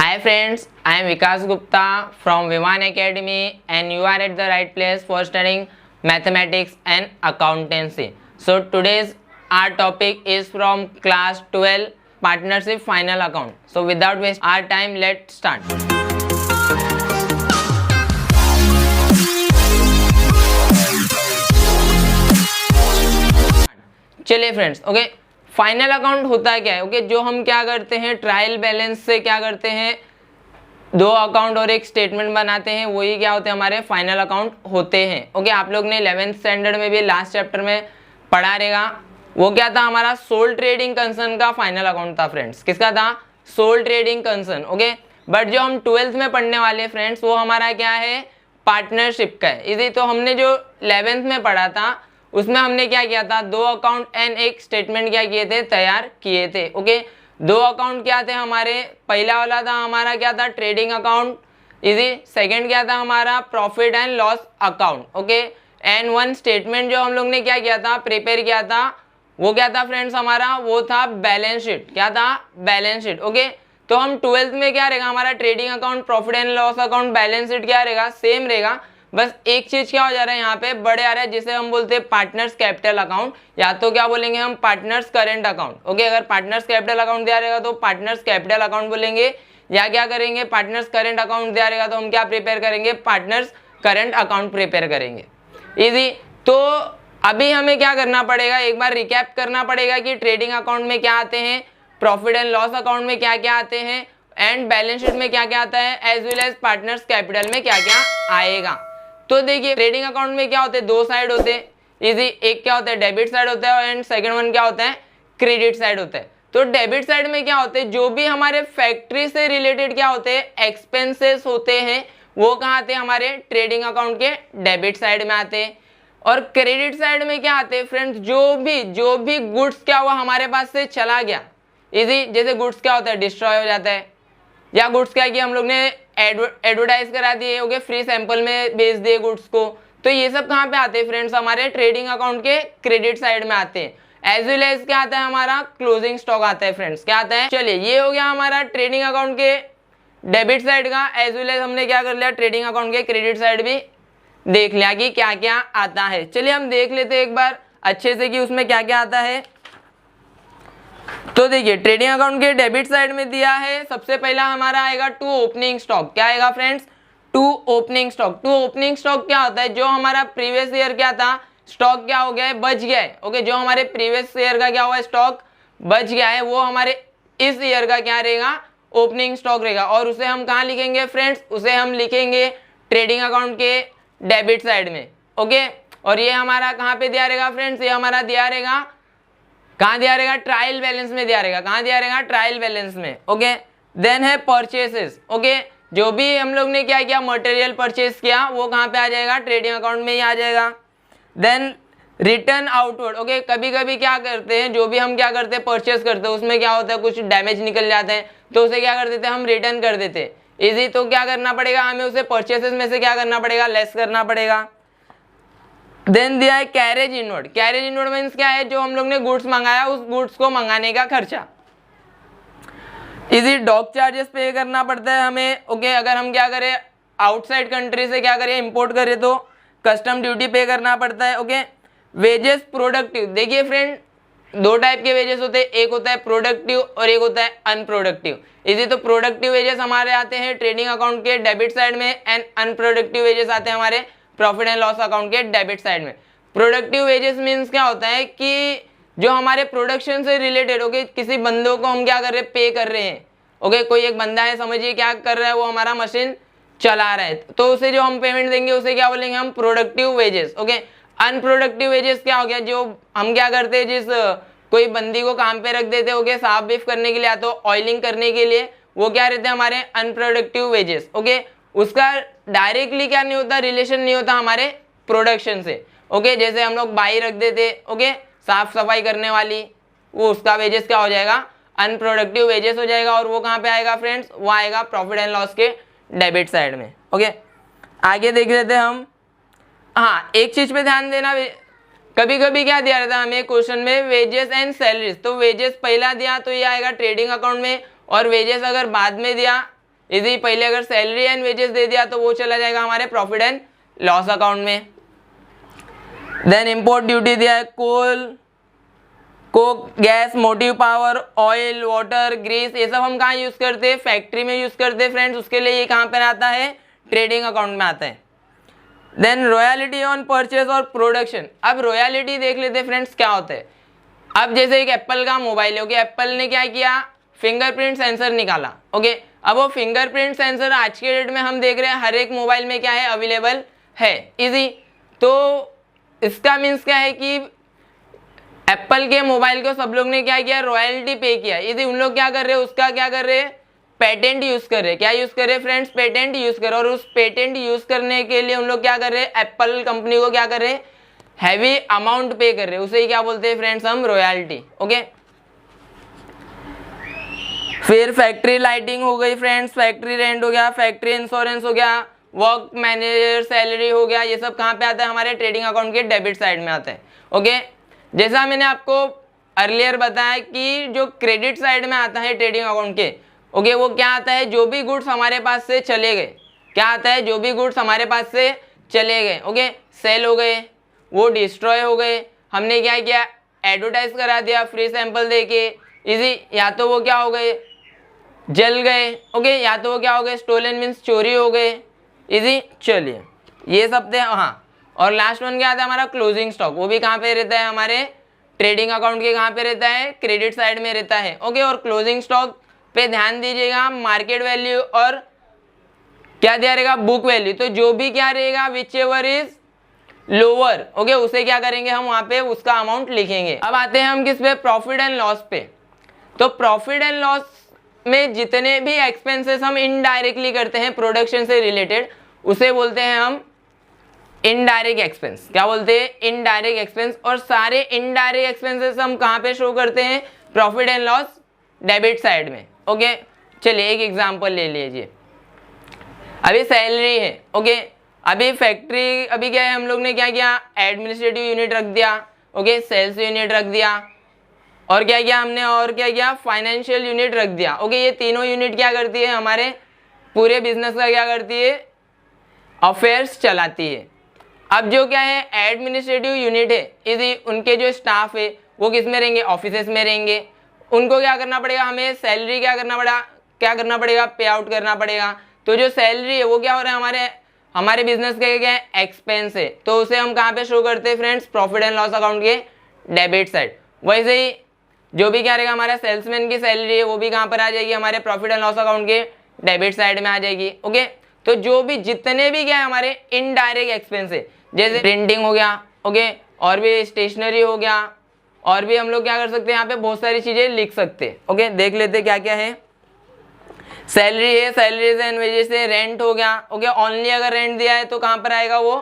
Hi friends, I am Vikas Gupta from Viman Academy and you are at the right place for studying mathematics and accountancy. So today's our topic is from class 12 partnership final account. So without wasting our time, let's start. चलिए friends, okay final account होता क्या है? Okay जो हम क्या करते हैं trial balance से क्या करते हैं दो अकाउंट और एक स्टेटमेंट बनाते हैं, वही क्या होते हैं हमारे फाइनल अकाउंट होते हैं। ओके आप लोग ने 11th स्टैंडर्ड में भी लास्ट चैप्टर में पढ़ा रहेगा। वो क्या था हमारा सोल ट्रेडिंग कंसर्न का फाइनल अकाउंट था फ्रेंड्स। किसका था? Sole trading concern. Okay but जो हम 12th में पढ़ने वाले फ्रेंड्स वो हमारा क्या है पार्टनरशिप का है। इसी तो हमने जो 11th में पढ़ा था उसमें हमने क्या किया था दो अकाउंट एंड एक स्टेटमेंट क्या किए थे तैयार किए थे। ओके दो अकाउंट क्या थे हमारे, पहला वाला था हमारा क्या था ट्रेडिंग अकाउंट, इजी सेकंड क्या था हमारा profit and loss account. Okay and one statement जो हम लोग ने क्या किया था प्रिपेयर किया था वो क्या था फ्रेंड्स हमारा वो था बैलेंस शीट। क्या था? Balance sheet. ओके तो हम 12th में क्या रहेगा हमारा trading account profit and loss account balance sheet क्या रहेगा सेम रहेगा, बस एक चीज क्या हो जा रहा है यहाँ पे बड़े आ रहा है जिसे हम बोलते हैं पार्टनर्स कैपिटल अकाउंट, या तो क्या बोलेंगे हम पार्टनर्स करेंट अकाउंट। ओके अगर पार्टनर्स कैपिटल अकाउंट दिया रहेगा तो पार्टनर्स कैपिटल अकाउंट बोलेंगे, या क्या करेंगे पार्टनर्स करेंट अकाउंट दिया रहेगा तो हम क्या प्रिपेयर करेंगे पार्टनर्स करेंट अकाउंट प्रिपेयर करेंगे। इजी तो अभी हमें क्या करना पड़ेगा एक बार रिकैप करना पड़ेगा कि ट्रेडिंग अकाउंट में क्या आते हैं, प्रॉफिट एंड लॉस अकाउंट में क्या क्या आते हैं एंड बैलेंस शीट में क्या क्या आता है as well as partners capital में क्या क्या आएगा। तो देखिए ट्रेडिंग अकाउंट में क्या होते हैं दो साइड होते हैं। इजी एक क्या होता है डेबिट साइड होता है एंड सेकंड वन क्या होता है क्रेडिट साइड होता है। तो डेबिट साइड में क्या होते हैं जो भी हमारे फैक्ट्री से रिलेटेड क्या होते हैं एक्सपेंसेस होते हैं वो कहाँ आते हैं हमारे ट्रेडिंग अकाउंट के डेबिट साइड में आते हैं। और क्रेडिट साइड में क्या आते हैं फ्रेंड्स जो भी गुड्स क्या हुआ हमारे पास से चला गया, इजी जैसे गुड्स क्या होता है डिस्ट्रॉय हो जाता है, या गुड्स क्या किया हम लोग ने एडवर्टाइज करा दिए ओके फ्री सैंपल में बेच दिए गुड्स को, तो ये सब कहाँ पे आते हैं फ्रेंड्स हमारे ट्रेडिंग अकाउंट के क्रेडिट साइड में आते हैं। एज वेल एज क्या आता है हमारा क्लोजिंग स्टॉक आता है फ्रेंड्स। क्या आता है? चलिए ये हो गया हमारा ट्रेडिंग अकाउंट के डेबिट साइड का, एज वेल एज हमने क्या कर लिया ट्रेडिंग अकाउंट के क्रेडिट साइड भी देख लिया कि क्या क्या आता है। चलिए हम देख लेते हैं एक बार अच्छे से कि उसमें क्या क्या आता है। तो देखिए ट्रेडिंग अकाउंट के डेबिट साइड में दिया है सबसे पहला हमारा आएगा टू ओपनिंग स्टॉक। क्या आएगा friends? To opening stock. To opening stock क्या होता है जो हमारा प्रीवियस ईयर क्या था स्टॉक क्या हो गया है बच गया है। ओके जो हमारे प्रीवियस ईयर का क्या हुआ स्टॉक बच गया है वो हमारे इस ईयर का क्या रहेगा ओपनिंग स्टॉक रहेगा, और उसे हम कहाँ लिखेंगे फ्रेंड्स उसे हम लिखेंगे ट्रेडिंग अकाउंट के डेबिट साइड में। ओके और ये हमारा कहाँ पे दिया रहेगा फ्रेंड्स, ये हमारा दिया रहेगा कहाँ दिया रहेगा ट्रायल बैलेंस में दिया रहेगा। कहाँ दिया रहेगा? ट्रायल बैलेंस में। ओके देन है परचेसेस। ओके जो भी हम लोग ने क्या किया मटेरियल परचेस किया वो कहाँ पे आ जाएगा ट्रेडिंग अकाउंट में ही आ जाएगा। Then return outward. ओके कभी कभी क्या करते हैं जो भी हम क्या करते हैं परचेस करते हैं उसमें क्या होता है कुछ डैमेज निकल जाते हैं तो उसे क्या कर देते हैं हम रिटर्न कर देते हैं। इजी तो क्या करना पड़ेगा हमें उसे परचेसेस में से क्या करना पड़ेगा लेस करना पड़ेगा। देन दिया है carriage inward. Carriage inward means क्या है जो हम लोग ने गुड्स मंगाया उस गुड्स को मंगाने का खर्चा। इजी डॉक चार्जेस पे करना पड़ता है हमें। ओके अगर हम क्या करें आउटसाइड कंट्री से क्या करें इंपोर्ट करें तो कस्टम ड्यूटी पे करना पड़ता है। Okay wages productive. देखिए फ्रेंड दो टाइप के वेजेस होते हैं, एक होता है प्रोडक्टिव और एक होता है अनप्रोडक्टिव। इसी तो प्रोडक्टिव वेजेस हमारे आते हैं ट्रेडिंग अकाउंट के डेबिट साइड में एंड अनप्रोडक्टिव वेजेस आते हैं हमारे प्रॉफिट एंड लॉस अकाउंट के डेबिट साइड में। प्रोडक्टिव वेजेस मींस क्या होता है कि जो हमारे प्रोडक्शन से रिलेटेड ओके किसी बंदों को हम क्या कर रहे हैं पे कर रहे हैं। ओके कोई एक बंदा है समझिए क्या कर रहा है वो हमारा मशीन चला रहा है तो उसे जो हम पेमेंट देंगे उसे क्या बोलेंगे हम productive wages. Okay unproductive wages क्या हो गया जो हम क्या करते हैं जिस कोई बंदी को काम पे रख देते ओके साफ बीफ करने के लिए या तो ऑयलिंग करने के लिए वो क्या रहते हैं हमारे अनप्रोडक्टिव वेजेस। ओके उसका डायरेक्टली क्या नहीं होता रिलेशन नहीं होता हमारे प्रोडक्शन से। ओके जैसे हम लोग बाई रख देते ओके साफ सफाई करने वाली वो उसका वेजेस क्या हो जाएगा अनप्रोडक्टिव वेजेस हो जाएगा, और वो कहाँ पे आएगा फ्रेंड्स वो आएगा प्रॉफिट एंड लॉस के डेबिट साइड में। ओके आगे देख लेते हैं हम। हाँ एक चीज पे ध्यान देना कभी कभी क्या दिया रहता है हमें क्वेश्चन में वेजेस एंड सैलरीज, तो वेजेस पहला दिया तो ये आएगा ट्रेडिंग अकाउंट में और वेजेस अगर बाद में दिया इसी पहले अगर सैलरी एंड वेजेस दे दिया तो वो चला जाएगा हमारे प्रॉफिट एंड लॉस अकाउंट में। देन इंपोर्ट ड्यूटी दिया है, coal, coke, gas, motive power, oil, water, grease, ये सब हम कहाँ यूज करते हैं, फैक्ट्री में यूज करते हैं फ्रेंड्स। उसके लिए ये कहाँ पर आता है, ट्रेडिंग अकाउंट में आता है। देन रॉयल्टी ऑन परचेज और प्रोडक्शन। अब रॉयल्टी देख लेते हैं फ्रेंड्स क्या होता है। अब जैसे एक एप्पल का मोबाइल है, ओके, एप्पल ने क्या किया, फिंगरप्रिंट सेंसर निकाला, ओके। अब वो फिंगरप्रिंट सेंसर आज के डेट में हम देख रहे हैं हर एक मोबाइल में क्या है, अवेलेबल है, इजी। तो इसका मीन्स क्या है कि एप्पल के मोबाइल को सब लोग ने क्या किया, रॉयल्टी पे किया, इजी। उन लोग क्या कर रहे हैं, उसका क्या कर रहे हैं, पेटेंट यूज कर रहे हैं। क्या यूज कर रहे हैं फ्रेंड्स, पेटेंट यूज कर रहे हैं। और उस पेटेंट यूज करने के लिए उन लोग क्या कर रहे हैं, एप्पल कंपनी को क्या कर रहे हैं, हैवी अमाउंट पे कर रहे हैं। उसे ही क्या बोलते हैं फ्रेंड्स हम, रॉयल्टी, ओके। फिर फैक्ट्री लाइटिंग हो गई फ्रेंड्स, फैक्ट्री रेंट हो गया, फैक्ट्री इंश्योरेंस हो गया, वर्क मैनेजर सैलरी हो गया। ये सब कहाँ पे आता है, हमारे ट्रेडिंग अकाउंट के डेबिट साइड में आता है, ओके। जैसा मैंने आपको अर्लियर बताया कि जो क्रेडिट साइड में आता है ट्रेडिंग अकाउंट के, ओके, वो क्या आता है, जो भी गुड्स हमारे पास से चले गए, क्या आता है, जो भी गुड्स हमारे पास से चले गए, ओके, सेल हो गए, वो डिस्ट्रॉय हो गए, हमने क्या किया, एडवर्टाइज करा दिया फ्री सैंपल दे के, इजी। या तो वो क्या हो गए, जल गए, ओके, या तो वो क्या हो गए, स्टोलन मीन्स चोरी हो गए, इजी। चलिए ये सब थे, हाँ। और लास्ट वन क्या आता है हमारा, क्लोजिंग स्टॉक। वो भी कहाँ पे रहता है, हमारे ट्रेडिंग अकाउंट के कहाँ पे रहता है, क्रेडिट साइड में रहता है, ओके। और क्लोजिंग स्टॉक पे ध्यान दीजिएगा, मार्केट वैल्यू और क्या दिया रहेगा, बुक वैल्यू। तो जो भी क्या रहेगा, which ever is lower, okay, उसे क्या करेंगे हम, वहां पे उसका अमाउंट लिखेंगे। अब आते हैं हम किस पे, प्रॉफिट एंड लॉस पे। तो प्रॉफिट एंड लॉस में जितने भी एक्सपेंसेस हम इनडायरेक्टली करते हैं प्रोडक्शन से रिलेटेड, उसे बोलते हैं हम इनडायरेक्ट एक्सपेंस। क्या बोलते हैं, इनडायरेक्ट एक्सपेंस। और सारे इनडायरेक्ट एक्सपेंसेस हम कहाँ पे शो करते हैं, profit and loss debit side में, ओके। चलिए एक एग्जांपल ले लीजिए। अभी सैलरी है, ओके, अभी फैक्ट्री, अभी क्या है, हम लोग ने क्या किया, एडमिनिस्ट्रेटिव यूनिट रख दिया, ओके, सेल्स यूनिट रख दिया, और क्या किया हमने, और क्या किया, फाइनेंशियल यूनिट रख दिया, ओके। ये तीनों यूनिट क्या करती है, हमारे पूरे बिजनेस का क्या करती है, अफेयर्स चलाती है। अब जो क्या है, एडमिनिस्ट्रेटिव यूनिट है, इसी उनके जो स्टाफ है वो किस में रहेंगे, ऑफिसेस में रहेंगे। उनको क्या करना पड़ेगा, हमें सैलरी क्या करना पड़ेगा, पे आउट करना पड़ेगा। तो जो सैलरी है वो क्या हो रहा है, हमारे बिजनेस का क्या है, एक्सपेंस है। तो उसे हम कहाँ पे शो करते हैं friends, profit and loss account के डेबिट साइड। वैसे ही जो भी क्या रहेगा, हमारा सेल्समैन की सैलरी है वो भी कहाँ पर आ जाएगी, हमारे प्रॉफिट एंड लॉस अकाउंट के डेबिट साइड में आ जाएगी, ओके। तो जो भी जितने भी क्या है हमारे इनडायरेक्ट एक्सपेंस है, जैसे प्रिंटिंग हो गया, ओके, और भी स्टेशनरी हो गया, और भी हम लोग क्या कर सकते हैं, यहाँ पे बहुत सारी चीजें लिख सकते हैं, ओके। देख लेते क्या क्या है। सैलरी है, सैलरीज एंड वेजेस है, रेंट हो गया, ओके। ओनली अगर रेंट दिया है तो कहाँ पर आएगा, वो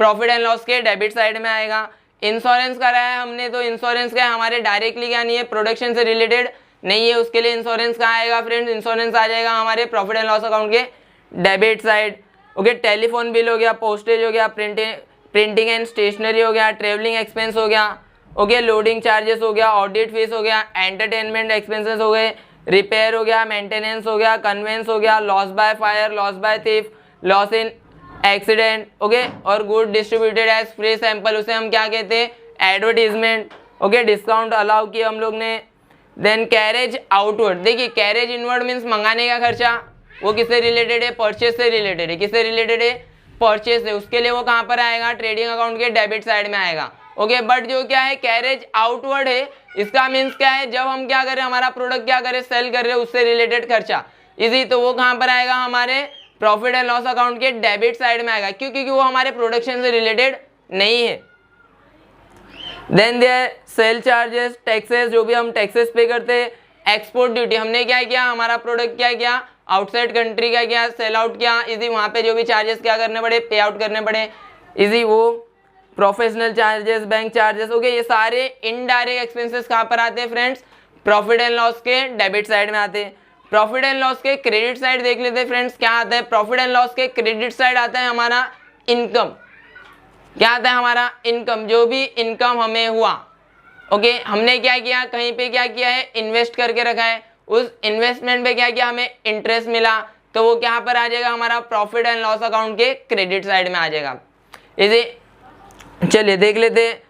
प्रॉफिट एंड लॉस के डेबिट साइड में आएगा। इंश्योरेंस कराया है हमने, तो इंश्योरेंस क्या है, हमारे डायरेक्टली क्या नहीं है, प्रोडक्शन से रिलेटेड नहीं है, उसके लिए इंश्योरेंस कहाँ आएगा फ्रेंड्स, इंश्योरेंस आ जाएगा हमारे प्रॉफिट एंड लॉस अकाउंट के debit side, okay. Telephone bill हो गया, पोस्टेज हो गया, प्रिंटिंग एंड स्टेशनरी हो गया, ट्रेवलिंग एक्सपेंस हो गया, ओके, लोडिंग चार्जेस हो गया, ऑडिट फीस हो गया, एंटरटेनमेंट एक्सपेंसेस हो गए, रिपेयर हो गया, मेंटेनेंस हो गया, कन्वेंस हो गया, loss by fire, loss by thief, loss in accident, okay. और good distributed as free sample, उसे हम क्या कहते हैं, एडवर्टीजमेंट, ओके। डिस्काउंट अलाउ किया हम लोग ने। देन कैरेज आउटवर्ड, देखिए कैरेज इनवर्ड मीन्स मंगाने का खर्चा, वो किससे रिलेटेड है, परचेज से रिलेटेड है। किससे रिलेटेड है, परचेज से। उसके लिए वो कहाँ पर आएगा, ट्रेडिंग अकाउंट के डेबिट साइड में आएगा, ओके। बट जो क्या है, कैरेज आउटवर्ड है, इसका मीन्स क्या है, जब हम क्या करें, हमारा प्रोडक्ट क्या करें, सेल कर रहे हैं, उससे रिलेटेड खर्चा, इजी। तो वो कहाँ पर आएगा, हमारे प्रॉफिट एंड लॉस अकाउंट के डेबिट साइड में आएगा। क्यों, क्योंकि वो हमारे प्रोडक्शन से रिलेटेड नहीं है। Then there sale charges, taxes, जो भी हम टैक्सेस पे करते हैं। एक्सपोर्ट ड्यूटी, हमने क्या किया, हमारा प्रोडक्ट क्या किया, आउटसाइड कंट्री क्या किया, सेल आउट किया, इजी। वहाँ पे जो भी चार्जेस क्या करने पड़े, पे आउट करने पड़े, इजी। वो professional charges, bank charges, okay. ये सारे इनडायरेक्ट एक्सपेंसेस कहाँ पर आते हैं फ्रेंड्स, प्रॉफिट एंड लॉस के डेबिट साइड में आते हैं। प्रॉफिट एंड लॉस के क्रेडिट साइड देख लेते हैं फ्रेंड्स, क्या आता है। प्रॉफिट एंड लॉस के क्रेडिट साइड आता है हमारा इनकम। क्या आता है हमारा इनकम, जो भी इनकम हमें हुआ, ओके। हमने क्या किया, कहीं पे क्या किया है, इन्वेस्ट करके रखा है, उस इन्वेस्टमेंट पे क्या किया, हमें इंटरेस्ट मिला, तो वो क्या पर आ जाएगा, हमारा प्रॉफिट एंड लॉस अकाउंट के क्रेडिट साइड में आ जाएगा। इसे चलिए देख लेते हैं,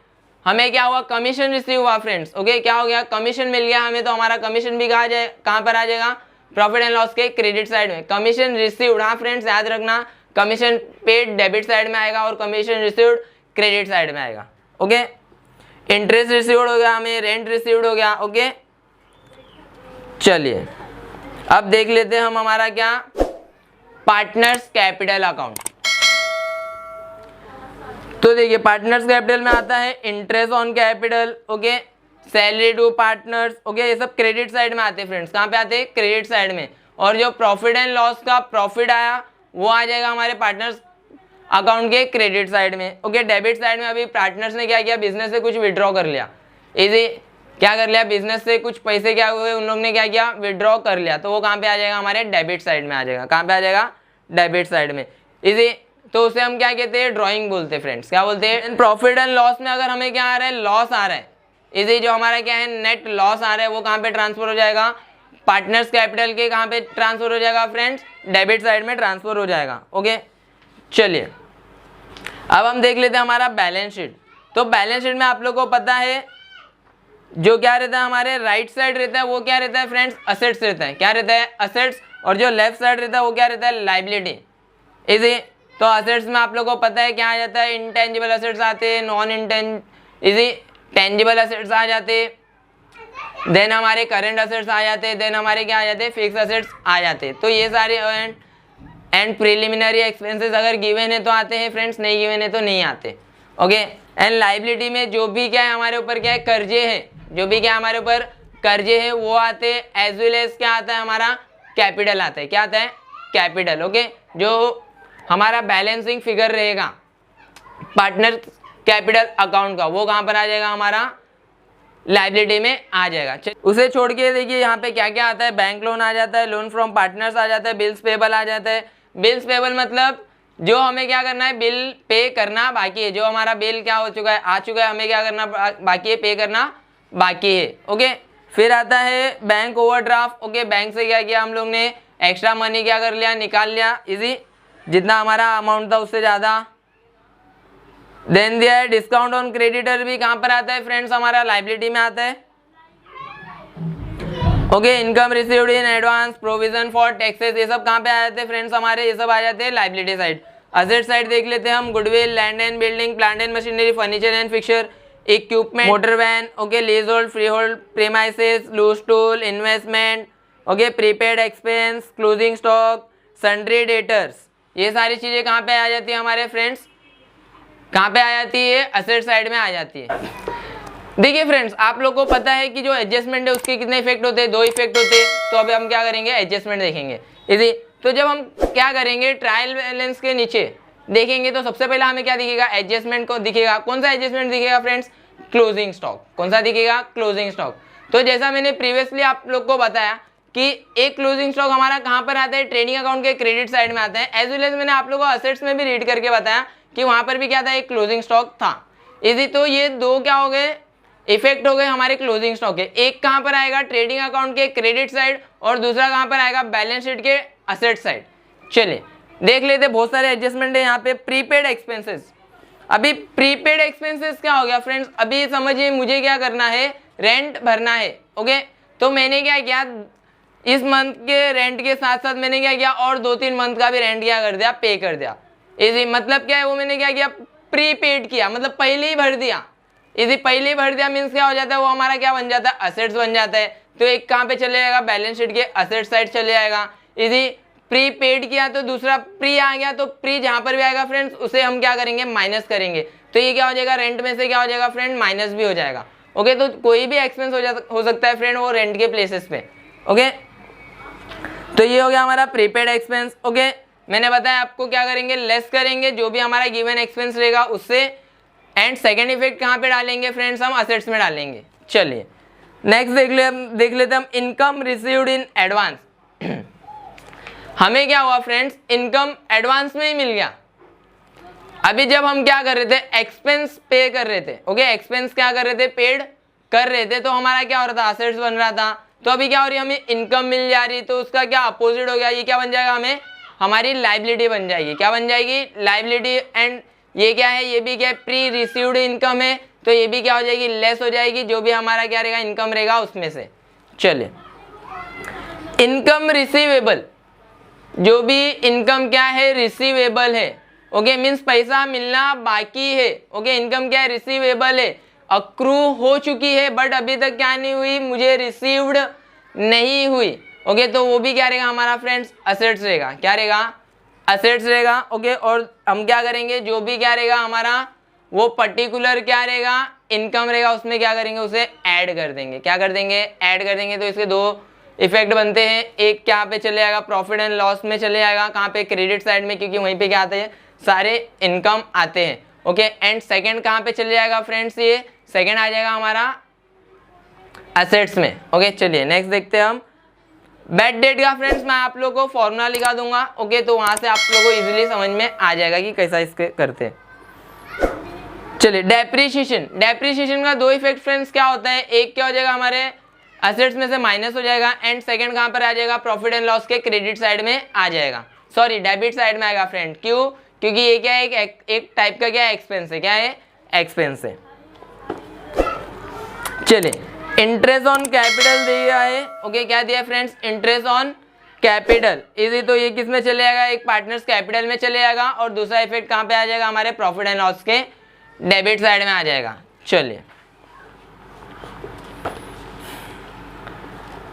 हमें क्या हुआ, कमीशन रिसीव हुआ फ्रेंड्स। ओके, क्या हो गया, कमीशन मिल गया हमें, तो हमारा कमीशन भी कहाँ पर आ जाएगा, प्रॉफिट एंड लॉस के क्रेडिट साइड में। कमीशन रिसीव्ड, हाँ फ्रेंड्स याद रखना, कमीशन पेड डेबिट साइड में आएगा और कमीशन रिसीव्ड क्रेडिट साइड में आएगा। ओके, इंटरेस्ट रिसीव्ड हो गया हमें, रेंट रिसीव्ड हो गया। ओके, चलिए अब देख लेते हैं हम हमारा क्या, पार्टनर्स कैपिटल अकाउंट। तो देखिए पार्टनर्स कैपिटल में आता है interest on capital, okay, salary to partners, okay, ये सब क्रेडिट साइड में आते हैं फ्रेंड्स। कहाँ पे आते हैं, क्रेडिट साइड में। और जो प्रॉफिट एंड लॉस का प्रॉफिट आया वो आ जाएगा हमारे पार्टनर्स अकाउंट के क्रेडिट साइड में। ओके, डेबिट साइड में अभी पार्टनर्स ने क्या किया, बिजनेस से कुछ विड्रॉ कर लिया, इजी क्या कर लिया, बिजनेस से कुछ पैसे क्या हुए, उन लोग ने क्या किया, विड्रॉ कर लिया, तो वो कहाँ पे आ जाएगा, हमारे डेबिट साइड में आ जाएगा। कहाँ पे आ जाएगा, डेबिट साइड में, इजी। तो उसे हम क्या कहते हैं, ड्रॉइंग बोलते हैं फ्रेंड्स। क्या बोलते हैं, प्रॉफिट एंड लॉस में अगर हमें क्या आ रहा है, लॉस आ रहा है, इजी, जो हमारा क्या है नेट लॉस आ रहा है, वो कहाँ पे ट्रांसफर हो जाएगा, पार्टनर्स कैपिटल के कहाँ पे ट्रांसफर हो जाएगा फ्रेंड्स, डेबिट साइड में ट्रांसफर हो जाएगा। ओके, चलिए अब हम देख लेते हैं हमारा बैलेंस शीट। तो बैलेंस शीट में आप लोग को पता है जो क्या रहता है, हमारे राइट साइड रहता है वो क्या रहता है फ्रेंड्स, असेट्स रहता है। क्या रहता है, असेट्स। और जो लेफ्ट साइड रहता है वो क्या रहता है, लाइबिलिटी, इजी। तो असेट्स में आप लोग को पता है क्या आ जाता है, इंटेंजिबल असेट्स आते हैं, नॉन इजी टेंजिबल असेट्स आ जाते, देन हमारे करंट असेट्स आ जाते, देन हमारे क्या आ जाते हैं, फिक्स असेट्स आ जाते। तो ये सारे एंड प्रिलिमिनरी एक्सपेंसेस अगर गिवन है तो आते हैं फ्रेंड्स, नहीं गिवन है तो नहीं आते। ओके, एंड लाइबिलिटी में जो भी क्या है हमारे ऊपर क्या है, कर्जे हैं, जो भी क्या हमारे ऊपर कर्जे हैं वो आते हैं, एज वेल एज क्या आता है, हमारा कैपिटल आता है। क्या आता है, कैपिटल। ओके, जो हमारा बैलेंसिंग फिगर रहेगा पार्टनर कैपिटल अकाउंट का, वो कहाँ पर आ जाएगा, हमारा लाइबिलिटी में आ जाएगा। उसे छोड़ के देखिए यहाँ पे क्या क्या आता है, बैंक लोन आ जाता है, लोन फ्रॉम पार्टनर्स आ जाता है, बिल्स पेबल आ जाता है। बिल्स पेबल मतलब जो हमें क्या करना है, बिल पे करना बाकी है, जो हमारा बिल क्या हो चुका है, आ चुका है, हमें क्या करना बाकी है, पे करना बाकी है। ओके, फिर आता है बैंक ओवरड्राफ्ट। ओके, बैंक से क्या किया हम लोग ने, एक्स्ट्रा मनी क्या कर लिया, निकाल लिया, इजी, जितना हमारा अमाउंट था उससे ज़्यादा। देन दिया है डिस्काउंट ऑन क्रेडिटर, भी कहाँ पर आता है फ्रेंड्स, हमारा लाइबिलिटी में आता है। Okay, income received in advance, provision for taxes, ये सब कहाँ पे आ जाते हैं फ्रेंड्स, हमारे ये सब आ जाते हैं लाइबिलिटी साइड। असेट साइड देख लेते हैं हम, goodwill, land and building, plant and machinery, furniture and fixture, equipment, motor van, okay, leasehold, freehold premises, loose tool, investment, okay, prepaid expense, closing stock, sundry debtors, ये सारी चीज़ें कहाँ पे आ जाती है हमारे फ्रेंड्स, कहाँ पे आ जाती है, असेट साइड में आ जाती है। देखिए फ्रेंड्स, आप लोग को पता है कि जो एडजस्टमेंट है उसके कितने इफेक्ट होते हैं, 2 इफेक्ट होते हैं। तो अभी हम क्या करेंगे, एडजस्टमेंट देखेंगे, इजी। तो जब हम क्या करेंगे, ट्रायल बैलेंस के नीचे देखेंगे तो सबसे पहले हमें क्या दिखेगा, एडजस्टमेंट को दिखेगा। कौन सा एडजस्टमेंट दिखेगा फ्रेंड्स, क्लोजिंग स्टॉक। कौन सा दिखेगा, क्लोजिंग स्टॉक। तो जैसा मैंने प्रीवियसली आप लोग को बताया कि एक क्लोजिंग स्टॉक हमारा कहाँ पर आता है, ट्रेडिंग अकाउंट के क्रेडिट साइड में आता है। एज वेल एज मैंने आप लोगों को असेट्स में भी रीड करके बताया कि वहां पर भी क्या था, एक क्लोजिंग स्टॉक था, इजी। तो ये 2 क्या हो गए, इफेक्ट हो गए हमारे क्लोजिंग स्टॉक के। एक कहां पर आएगा, ट्रेडिंग अकाउंट के क्रेडिट साइड, और दूसरा कहां पर आएगा, बैलेंस शीट के असेट साइड। चलिए देख लेते, बहुत सारे एडजस्टमेंट है यहाँ पे। प्रीपेड एक्सपेंसेस, अभी प्रीपेड एक्सपेंसेस क्या हो गया फ्रेंड्स, अभी समझिए मुझे क्या करना है, रेंट भरना है। ओके, तो मैंने क्या किया, इस मंथ के रेंट के साथ साथ मैंने क्या किया, और 2-3 मंथ का भी रेंट क्या कर दिया, पे कर दिया, इजी। मतलब क्या है, वो मैंने क्या किया, प्रीपेड किया, मतलब पहले ही भर दिया, इजी। पहले ही भर दिया मीन्स क्या हो जाता है, वो हमारा क्या बन जाता है, असेट्स बन जाता है। तो एक कहाँ पे चले जाएगा, बैलेंस शीट के असेट साइड चले जाएगा, इजी। प्रीपेड किया तो दूसरा प्री आ गया, तो प्री जहाँ पर भी आएगा फ्रेंड्स उसे हम क्या करेंगे, माइनस करेंगे। तो ये क्या हो जाएगा, रेंट में से क्या हो जाएगा फ्रेंड, माइनस भी हो जाएगा। ओके, तो कोई भी एक्सपेंस हो सकता है फ्रेंड वो रेंट के प्लेसेस पे। ओके, तो ये हो गया हमारा प्रीपेड एक्सपेंस। ओके, मैंने बताया आपको क्या करेंगे, लेस करेंगे जो भी हमारा गिवन एक्सपेंस रहेगा उससे। एंड सेकेंड इफेक्ट कहाँ पे डालेंगे फ्रेंड्स, हम असेट्स में डालेंगे। चलिए नेक्स्ट देख लेते हम, इनकम रिसीव्ड इन एडवांस। हमें क्या हुआ फ्रेंड्स, इनकम एडवांस में ही मिल गया। अभी जब हम क्या कर रहे थे, एक्सपेंस पे कर रहे थे। ओके, एक्सपेंस क्या कर रहे थे, पेड कर रहे थे, तो हमारा क्या हो रहा था, असेट्स बन रहा था। तो अभी क्या हो रही है, हमें इनकम मिल जा रही है, तो उसका क्या अपोजिट हो गया, ये क्या बन जाएगा, हमें हमारी लाइबिलिटी बन जाएगी। क्या बन जाएगी, लाइबिलिटी। एंड ये क्या है, ये भी क्या है, प्री रिसीव्ड इनकम है, तो ये भी क्या हो जाएगी, लेस हो जाएगी, जो भी हमारा क्या रहेगा, इनकम रहेगा उसमें से। चलिए, इनकम रिसीवेबल, जो भी इनकम क्या है, रिसीवेबल है। ओके, मीन्स पैसा मिलना बाकी है। ओके, इनकम क्या है, रिसीवेबल है, अक्रू हो चुकी है, बट अभी तक क्या नहीं हुई, मुझे रिसीव्ड नहीं हुई। ओके, तो वो भी क्या रहेगा हमारा फ्रेंड्स, असेट्स रहेगा। क्या रहेगा, असेट्स रहेगा। ओके, और हम क्या करेंगे, जो भी क्या रहेगा हमारा वो पर्टिकुलर क्या रहेगा, इनकम रहेगा, उसमें क्या करेंगे, उसे ऐड कर देंगे। क्या कर देंगे, ऐड कर देंगे। तो इसके दो इफेक्ट बनते हैं, एक क्या पे चले जाएगा, प्रॉफिट एंड लॉस में चले जाएगा, कहाँ पे, क्रेडिट साइड में, क्योंकि वहीं पे क्या आते हैं, सारे इनकम आते हैं। ओके, एंड सेकंड कहाँ पे चले जाएगा फ्रेंड्स, ये सेकंड आ जाएगा हमारा असेट्स में। ओके, चलिए नेक्स्ट देखते हैं हम बैड डेट का। फ्रेंड्स मैं आप लोगों को फॉर्मूला लिखा दूंगा। ओके, तो वहां से आप लोगों को इजीली समझ में आ जाएगा कि कैसा इसके करते हैं। चलिए, डेप्रीशिएशन। डेप्रीशिएशन का दो इफेक्ट फ्रेंड्स क्या होता है, एक क्या हो जाएगा, हमारे असेट्स में से माइनस हो जाएगा, एंड सेकंड कहाँ पर आ जाएगा, प्रॉफिट एंड लॉस के क्रेडिट साइड में आ जाएगा, सॉरी डेबिट साइड में आएगा फ्रेंड। क्यों, क्योंकि ये क्या है, एक टाइप का क्या है, एक्सपेंस है। क्या है, एक्सपेंस है। चलिए, इंटरेस्ट ऑन कैपिटल दिया है। ओके, क्या दिया है friends, interest on capital easy, तो ये किस में चले जाएगा, एक पार्टनर्स कैपिटल में चले जाएगा, और दूसरा इफेक्ट कहाँ पे आ जाएगा, हमारे प्रॉफिट एंड लॉस के डेबिट साइड में आ जाएगा। चलिए,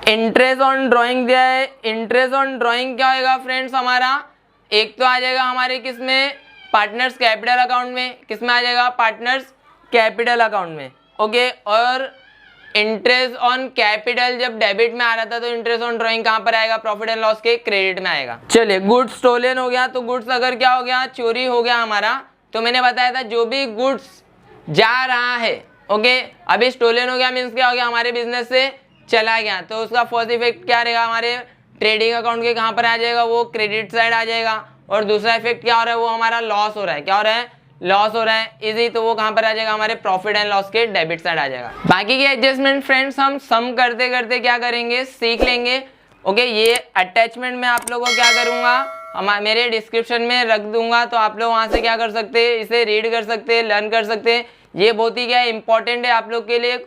इंटरेस्ट ऑन ड्राइंग दिया है। इंटरेस्ट ऑन ड्राइंग क्या होगा फ्रेंड्स, हमारा एक तो आ जाएगा हमारे किसमें, पार्टनर्स कैपिटल अकाउंट में। किसमें आ जाएगा, पार्टनर्स कैपिटल अकाउंट में। ओके, और इंटरेस्ट ऑन कैपिटल जब डेबिट में आ रहा था, तो इंटरेस्ट ऑन ड्राइंग कहाँ पर आएगा, प्रॉफिट एंड लॉस के क्रेडिट में आएगा। चलिए, गुड्स स्टोलन हो गया, तो गुड्स अगर क्या हो गया, चोरी हो गया हमारा, तो मैंने बताया था जो भी गुड्स जा रहा है, ओके, अभी स्टोलन हो गया, मीन्स क्या हो गया, हमारे बिजनेस से चला गया, तो उसका फर्स्ट इफेक्ट क्या रहेगा, हमारे ट्रेडिंग अकाउंट के कहाँ पर आ जाएगा, वो क्रेडिट साइड आ जाएगा, और दूसरा इफेक्ट क्या हो रहा है, वो हमारा लॉस हो रहा है। क्या हो रहा है, लॉस हो रहा है इजी, तो वो कहाँ पर आ जाएगा, हमारे प्रॉफिट एंड लॉस के डेबिट साइड आ जाएगा। बाकी के एडजस्टमेंट फ्रेंड्स हम सम करते करते क्या करेंगे, सीख लेंगे। ओके, ये अटैचमेंट में आप लोगों को क्या करूँगा, मेरे डिस्क्रिप्शन में रख दूंगा, तो आप लोग वहाँ से क्या कर सकते हैं, इसे रीड कर सकते हैं, लर्न कर सकते हैं। ये बहुत ही क्या इंपॉर्टेंट है आप लोग के लिए।